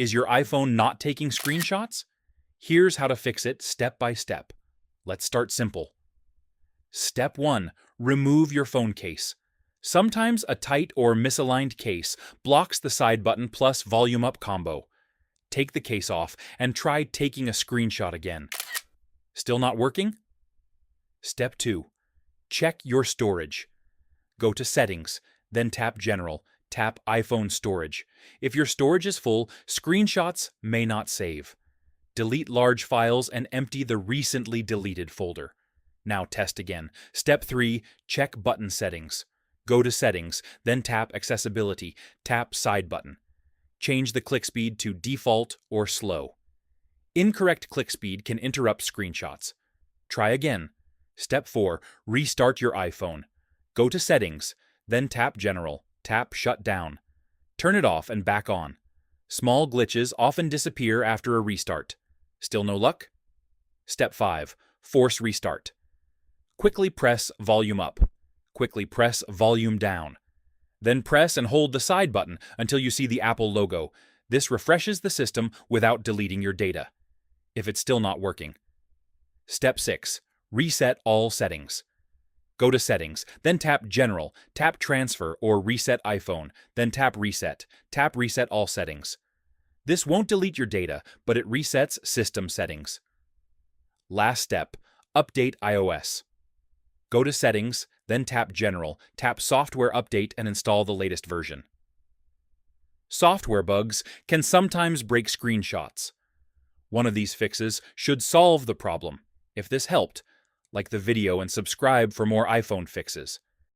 Is your iPhone not taking screenshots? Here's how to fix it step by step. Let's start simple. Step 1. Remove your phone case. Sometimes a tight or misaligned case blocks the side button plus volume up combo. Take the case off and try taking a screenshot again. Still not working? Step 2. Check your storage. Go to Settings, then tap General, tap iPhone Storage. If your storage is full, screenshots may not save. Delete large files and empty the recently deleted folder. Now test again. Step 3. Check button settings. Go to Settings, then tap Accessibility, tap Side button. Change the click speed to default or slow. Incorrect click speed can interrupt screenshots. Try again. Step 4. Restart your iPhone. Go to Settings, then tap General, tap Shut Down. Turn it off and back on. Small glitches often disappear after a restart. Still no luck? Step 5. Force restart. Quickly press volume up. Quickly press volume down. Then press and hold the side button until you see the Apple logo. This refreshes the system without deleting your data. If it's still not working. Step 6. Reset all settings. Go to Settings, then tap General, tap Transfer or Reset iPhone, then tap Reset all settings. This won't delete your data, but it resets system settings. Last step, update iOS. Go to Settings, then tap General, tap Software Update and install the latest version. Software bugs can sometimes break screenshots. One of these fixes should solve the problem. If this helped, like the video and subscribe for more iPhone fixes.